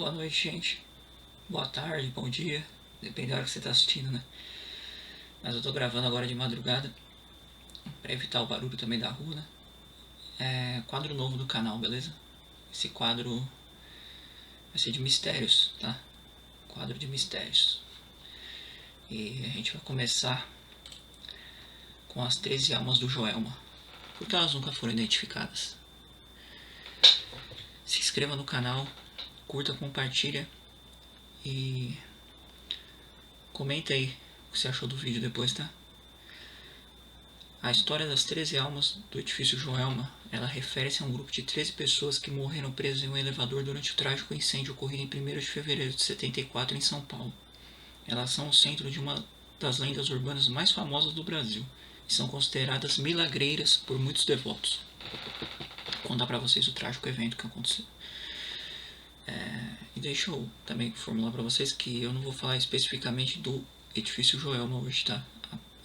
Boa noite, gente. Boa tarde, bom dia. Depende da hora que você tá assistindo, né? Mas eu tô gravando agora de madrugada, pra evitar o barulho também da rua, né? É quadro novo do canal, beleza? Esse quadro vai ser de mistérios, tá? Quadro de mistérios. E a gente vai começar com as 13 almas do Joelma, porque elas nunca foram identificadas. Se inscreva no canal, curta, compartilha e comenta aí o que você achou do vídeo depois, tá? A história das 13 almas do edifício Joelma, ela refere-se a um grupo de 13 pessoas que morreram presas em um elevador durante o trágico incêndio ocorrido em 1º de fevereiro de 74 em São Paulo. Elas são o centro de uma das lendas urbanas mais famosas do Brasil e são consideradas milagreiras por muitos devotos. Vou contar pra vocês o trágico evento que aconteceu. E deixa eu também formular pra vocês que eu não vou falar especificamente do edifício Joelma hoje, tá?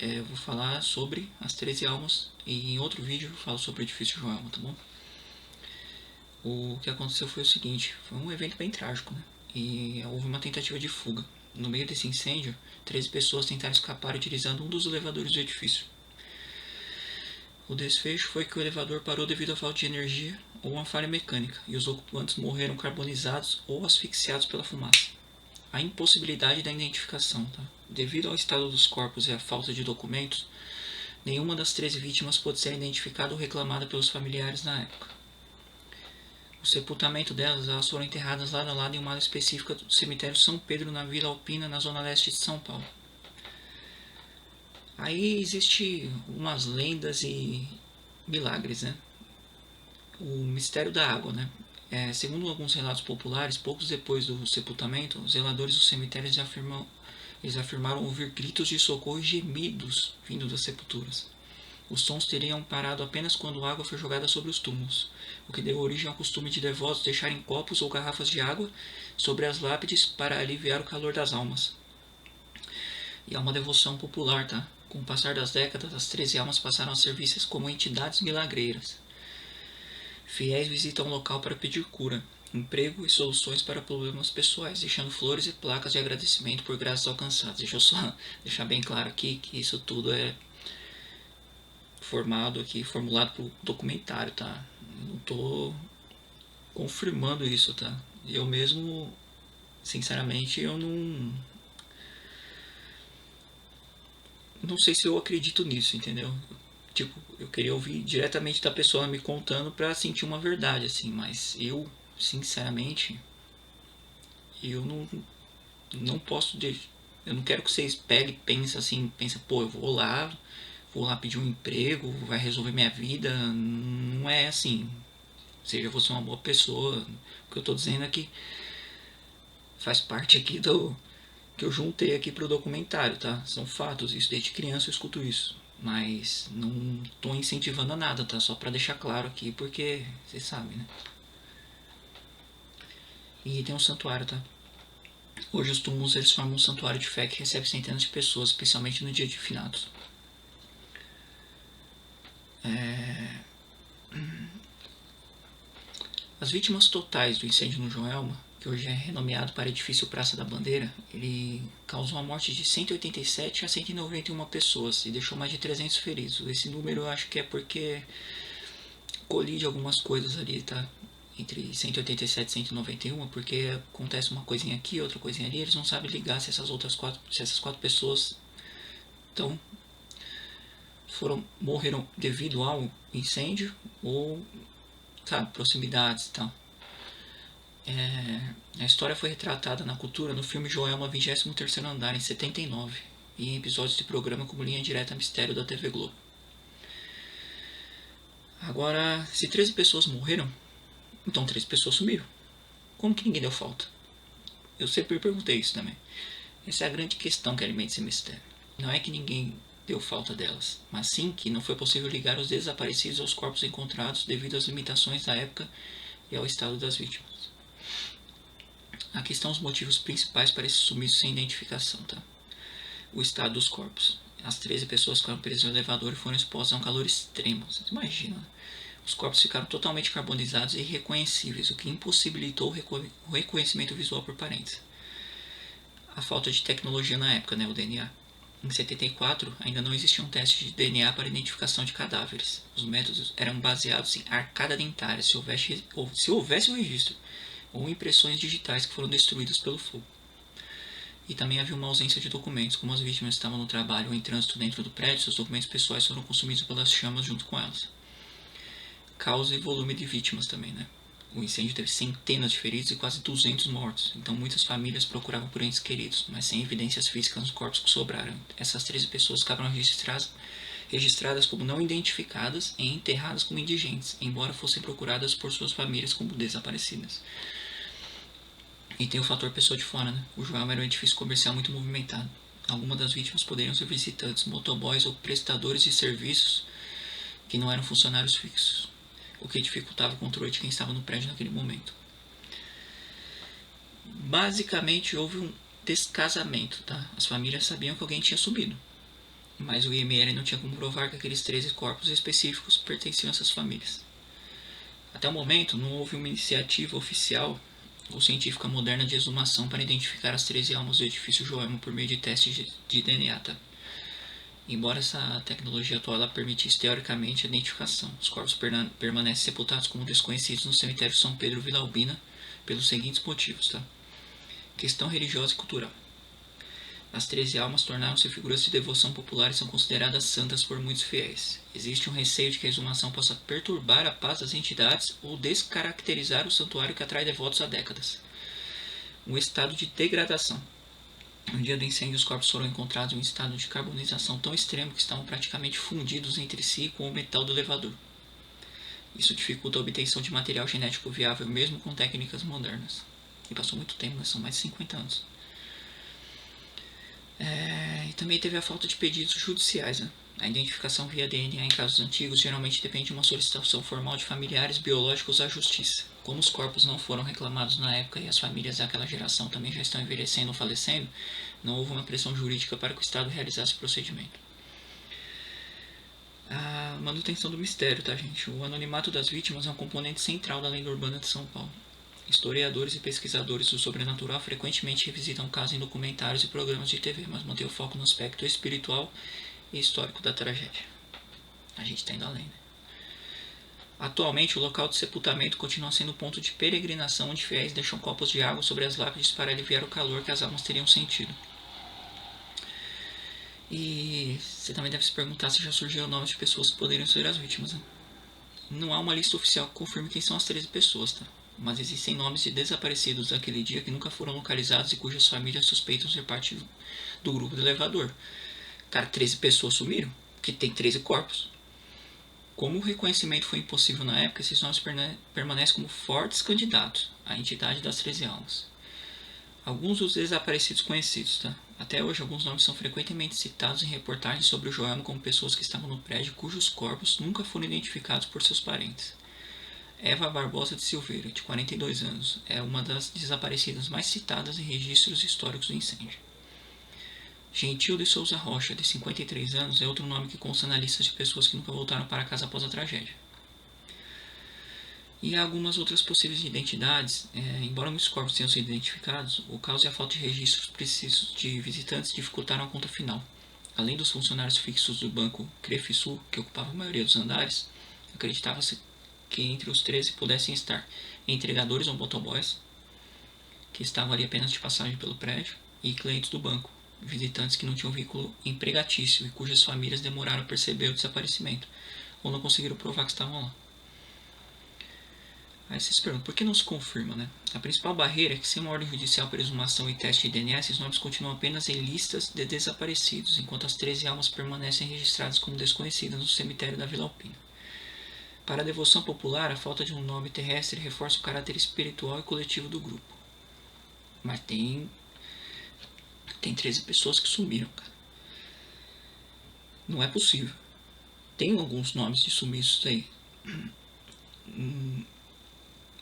Eu vou falar sobre as 13 almas e em outro vídeo eu falo sobre o edifício Joelma, tá bom? O que aconteceu foi o seguinte, foi um evento bem trágico, né? E houve uma tentativa de fuga. No meio desse incêndio, 13 pessoas tentaram escapar utilizando um dos elevadores do edifício. O desfecho foi que o elevador parou devido à falta de energia ou uma falha mecânica, e os ocupantes morreram carbonizados ou asfixiados pela fumaça. A impossibilidade da identificação, tá? Devido ao estado dos corpos e à falta de documentos, nenhuma das 13 vítimas pôde ser identificada ou reclamada pelos familiares na época. O sepultamento delas, elas foram enterradas lado a lado em uma área específica do cemitério São Pedro, na Vila Alpina, na zona leste de São Paulo. Aí existe umas lendas e milagres, né? O mistério da água, né? Segundo alguns relatos populares, poucos depois do sepultamento, os zeladores dos cemitérios afirmaram ouvir gritos de socorro e gemidos vindo das sepulturas. Os sons teriam parado apenas quando a água foi jogada sobre os túmulos, o que deu origem ao costume de devotos deixarem copos ou garrafas de água sobre as lápides para aliviar o calor das almas. E é uma devoção popular, tá? Com o passar das décadas, as 13 almas passaram a ser vistas como entidades milagreiras. Fiéis visitam o local para pedir cura, emprego e soluções para problemas pessoais, deixando flores e placas de agradecimento por graças alcançadas. Deixa eu só deixar bem claro aqui que isso tudo é formulado por documentário, tá? Não tô confirmando isso, tá? Eu mesmo, sinceramente, eu não sei se eu acredito nisso, entendeu? Tipo, eu queria ouvir diretamente da pessoa me contando pra sentir uma verdade, assim, mas eu, sinceramente, eu não posso, eu não quero que vocês peguem e pensem assim, pô, eu vou lá pedir um emprego, vai resolver minha vida. Não é assim. Seja você uma boa pessoa. O que eu tô dizendo é que faz parte aqui do que eu juntei aqui pro documentário, tá? São fatos, isso desde criança eu escuto isso. Mas não tô incentivando a nada, tá? Só pra deixar claro aqui, porque vocês sabem, né? E tem um santuário, tá? Hoje os túmulos eles formam um santuário de fé que recebe centenas de pessoas, especialmente no dia de finados. As vítimas totais do incêndio no Joelma, que hoje é renomeado para Edifício Praça da Bandeira, ele causou a morte de 187 a 191 pessoas e deixou mais de 300 feridos. Esse número eu acho que é porque colide algumas coisas ali, tá? Entre 187 e 191, porque acontece uma coisinha aqui, outra coisinha ali, eles não sabem ligar se essas quatro pessoas morreram devido ao incêndio ou, sabe, proximidades e tal. A história foi retratada na cultura no filme Joelma 23º Andar, em 79, e em episódios de programa como Linha Direta Mistério da TV Globo. Agora, se 13 pessoas morreram, então 13 pessoas sumiram. Como que ninguém deu falta? Eu sempre perguntei isso também. Essa é a grande questão que alimenta esse mistério. Não é que ninguém deu falta delas, mas sim que não foi possível ligar os desaparecidos aos corpos encontrados devido às limitações da época e ao estado das vítimas. Aqui estão os motivos principais para esse sumiço sem identificação, tá? O estado dos corpos. As 13 pessoas ficaram presas no elevador e foram expostas a um calor extremo. Vocês imaginam, né? Os corpos ficaram totalmente carbonizados e irreconhecíveis, o que impossibilitou o reconhecimento visual por parentes. A falta de tecnologia na época, né, o DNA. Em 74, ainda não existia um teste de DNA para identificação de cadáveres. Os métodos eram baseados em arcada dentária, se houvesse um registro, ou impressões digitais que foram destruídas pelo fogo. E também havia uma ausência de documentos, como as vítimas estavam no trabalho ou em trânsito dentro do prédio, seus documentos pessoais foram consumidos pelas chamas junto com elas. Causa e volume de vítimas também, né? O incêndio teve centenas de feridos e quase 200 mortos, então muitas famílias procuravam por entes queridos, mas sem evidências físicas nos corpos que sobraram. Essas 13 pessoas ficaram registradas como não identificadas e enterradas como indigentes, embora fossem procuradas por suas famílias como desaparecidas. E tem o fator pessoa de fora, né? O Joelma era um edifício comercial muito movimentado. Algumas das vítimas poderiam ser visitantes, motoboys ou prestadores de serviços que não eram funcionários fixos, o que dificultava o controle de quem estava no prédio naquele momento. Basicamente houve um descasamento, tá? As famílias sabiam que alguém tinha sumido, mas o IML não tinha como provar que aqueles 13 corpos específicos pertenciam a essas famílias. Até o momento não houve uma iniciativa oficial ou científica moderna de exumação para identificar as 13 almas do edifício Joelma por meio de testes de DNA, tá? Embora essa tecnologia atual ela permitisse teoricamente a identificação, os corpos permanecem sepultados como desconhecidos no cemitério São Pedro Vila Albina pelos seguintes motivos, tá? Questão religiosa e cultural. As 13 almas tornaram-se figuras de devoção popular e são consideradas santas por muitos fiéis. Existe um receio de que a exumação possa perturbar a paz das entidades ou descaracterizar o santuário que atrai devotos há décadas. Um estado de degradação. No dia do incêndio, os corpos foram encontrados em um estado de carbonização tão extremo que estavam praticamente fundidos entre si com o metal do elevador. Isso dificulta a obtenção de material genético viável, mesmo com técnicas modernas. E passou muito tempo, né? São mais de 50 anos. E também teve a falta de pedidos judiciais, né? A identificação via DNA em casos antigos geralmente depende de uma solicitação formal de familiares biológicos à justiça. Como os corpos não foram reclamados na época e as famílias daquela geração também já estão envelhecendo ou falecendo, não houve uma pressão jurídica para que o Estado realizasse o procedimento. A manutenção do mistério, tá, gente? O anonimato das vítimas é um componente central da lenda urbana de São Paulo. Historiadores e pesquisadores do sobrenatural frequentemente revisitam o caso em documentários e programas de TV, mas mantêm o foco no aspecto espiritual e histórico da tragédia. A gente está indo além, né? Atualmente, o local de sepultamento continua sendo ponto de peregrinação onde fiéis deixam copos de água sobre as lápides para aliviar o calor que as almas teriam sentido. E você também deve se perguntar se já surgiu nomes de pessoas que poderiam ser as vítimas, né? Não há uma lista oficial que confirme quem são as 13 pessoas, tá? Mas existem nomes de desaparecidos daquele dia que nunca foram localizados e cujas famílias suspeitam ser parte do grupo do elevador. Cara, 13 pessoas sumiram, porque tem 13 corpos. Como o reconhecimento foi impossível na época, esses nomes permanecem como fortes candidatos à entidade das 13 almas. Alguns dos desaparecidos conhecidos, tá? Até hoje, alguns nomes são frequentemente citados em reportagens sobre o Joelma como pessoas que estavam no prédio cujos corpos nunca foram identificados por seus parentes. Eva Barbosa de Silveira, de 42 anos, é uma das desaparecidas mais citadas em registros históricos do incêndio. Gentil de Souza Rocha, de 53 anos, é outro nome que consta na lista de pessoas que nunca voltaram para casa após a tragédia. E há algumas outras possíveis identidades, embora muitos corpos tenham sido identificados, o caos e a falta de registros precisos de visitantes dificultaram a conta final. Além dos funcionários fixos do banco Crefisul, que ocupava a maioria dos andares, acreditava-se que entre os 13 pudessem estar entregadores ou motoboys, que estavam ali apenas de passagem pelo prédio, e clientes do banco, visitantes que não tinham veículo empregatício e cujas famílias demoraram a perceber o desaparecimento, ou não conseguiram provar que estavam lá. Aí vocês perguntam, por que não se confirma, né? A principal barreira é que sem uma ordem judicial para exumação e teste de DNA, esses nomes continuam apenas em listas de desaparecidos, enquanto as 13 almas permanecem registradas como desconhecidas no cemitério da Vila Alpina. Para a devoção popular, a falta de um nome terrestre reforça o caráter espiritual e coletivo do grupo. Mas tem 13 pessoas que sumiram, cara. Não é possível. Tem alguns nomes de sumiços aí.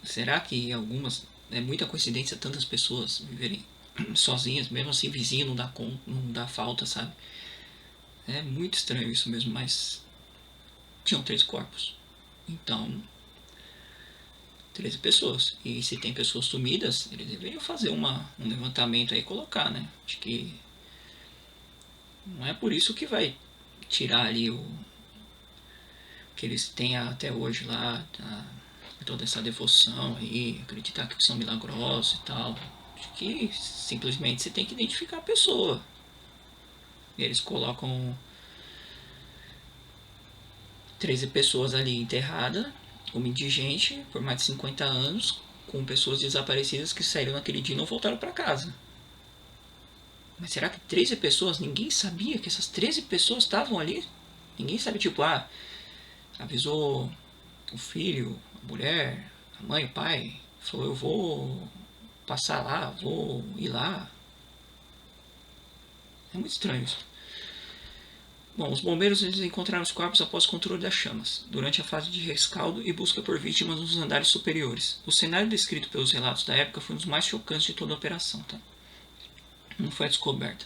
Será que algumas... É muita coincidência tantas pessoas viverem sozinhas, mesmo assim vizinho não dá falta, sabe? É muito estranho isso mesmo, mas... Tinham 13 corpos. Então, 13 pessoas. E se tem pessoas sumidas, eles deveriam fazer um levantamento aí e colocar, né? Acho que não é por isso que vai tirar ali o que eles têm até hoje lá, tá? Toda essa devoção aí, acreditar que são milagrosos e tal. Acho que simplesmente você tem que identificar a pessoa. E eles colocam 13 pessoas ali enterradas, como indigente, por mais de 50 anos, com pessoas desaparecidas que saíram naquele dia e não voltaram para casa. Mas será que 13 pessoas, ninguém sabia que essas 13 pessoas estavam ali? Ninguém sabe, tipo, avisou o filho, a mulher, a mãe, o pai, falou, eu vou passar lá, vou ir lá. É muito estranho isso. Bom, os bombeiros eles encontraram os corpos após controle das chamas, durante a fase de rescaldo e busca por vítimas nos andares superiores. O cenário descrito pelos relatos da época foi um dos mais chocantes de toda a operação. Tá? Não foi a descoberta.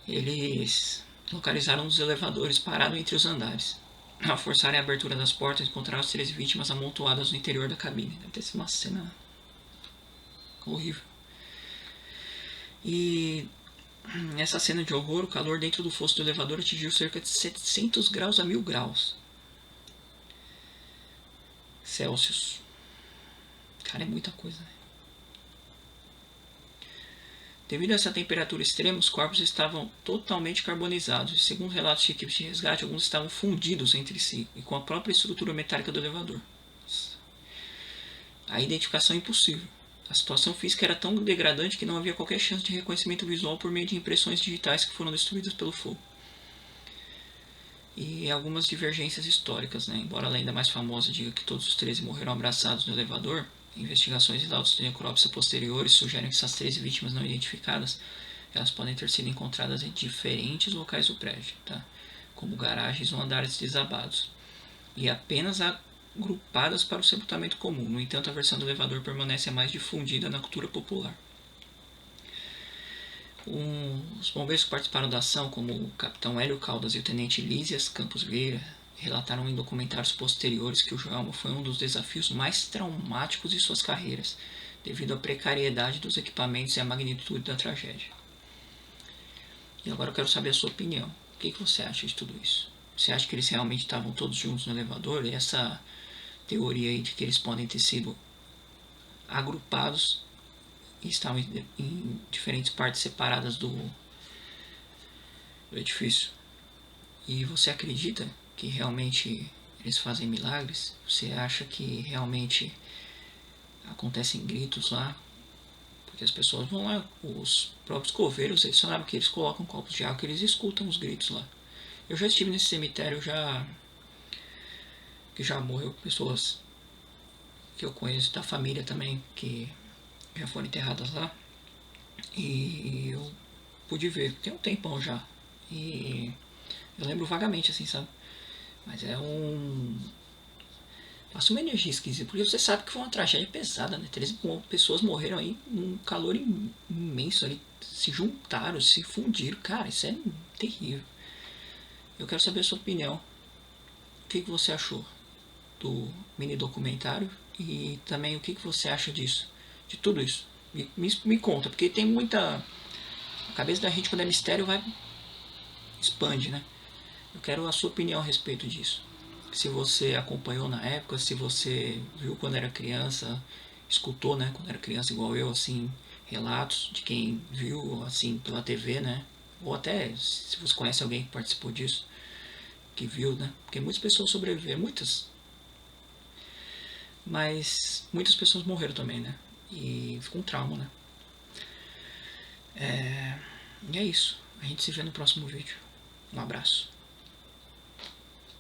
Eles localizaram os elevadores parados entre os andares. Ao forçarem a abertura das portas, encontraram as 13 vítimas amontoadas no interior da cabine. Deve ter sido uma cena horrível. E nessa cena de horror, o calor dentro do fosso do elevador atingiu cerca de 700 graus a 1000 graus Celsius. Cara, é muita coisa, né? Devido a essa temperatura extrema, os corpos estavam totalmente carbonizados e, segundo relatos de equipes de resgate, alguns estavam fundidos entre si e com a própria estrutura metálica do elevador. A identificação é impossível. A situação física era tão degradante que não havia qualquer chance de reconhecimento visual por meio de impressões digitais que foram destruídas pelo fogo. E algumas divergências históricas, né? Embora a lenda mais famosa diga que todos os 13 morreram abraçados no elevador, investigações e laudos de necrópsia posteriores sugerem que essas 13 vítimas não identificadas elas podem ter sido encontradas em diferentes locais do prédio, tá? Como garagens ou andares desabados, e apenas agrupadas para o sepultamento comum. No entanto, a versão do elevador permanece a mais difundida na cultura popular. Os bombeiros que participaram da ação, como o capitão Hélio Caldas e o tenente Lísias Campos Vieira, relataram em documentários posteriores que o Joelma foi um dos desafios mais traumáticos de suas carreiras, devido à precariedade dos equipamentos e à magnitude da tragédia. E agora eu quero saber a sua opinião. O que você acha de tudo isso? Você acha que eles realmente estavam todos juntos no elevador? E essa teoria aí de que eles podem ter sido agrupados e estavam em diferentes partes separadas do edifício? E você acredita que realmente eles fazem milagres? Você acha que realmente acontecem gritos lá? Porque as pessoas vão lá, os próprios coveiros, eles falaram que eles colocam copos de água, que eles escutam os gritos lá. Eu já estive nesse cemitério, que já morreu pessoas que eu conheço da família também, que já foram enterradas lá. E eu pude ver, tem um tempão já. E eu lembro vagamente, assim, sabe? Mas passa uma energia esquisita, porque você sabe que foi uma tragédia pesada, né? 13 pessoas morreram aí num calor imenso ali, se juntaram, se fundiram. Cara, isso é terrível. Eu quero saber a sua opinião. O que você achou do mini documentário e também o que você acha disso, de tudo isso? Me conta, porque tem muita... A cabeça da gente quando é mistério vai... expande, né? Eu quero a sua opinião a respeito disso. Se você acompanhou na época, se você viu quando era criança, escutou, né, quando era criança igual eu, assim, relatos de quem viu, assim, pela TV, né? Ou até se você conhece alguém que participou disso, que viu, né? Porque muitas pessoas sobreviveram, muitas. Mas muitas pessoas morreram também, né? E ficou um trauma, né? E é isso. A gente se vê no próximo vídeo. Um abraço.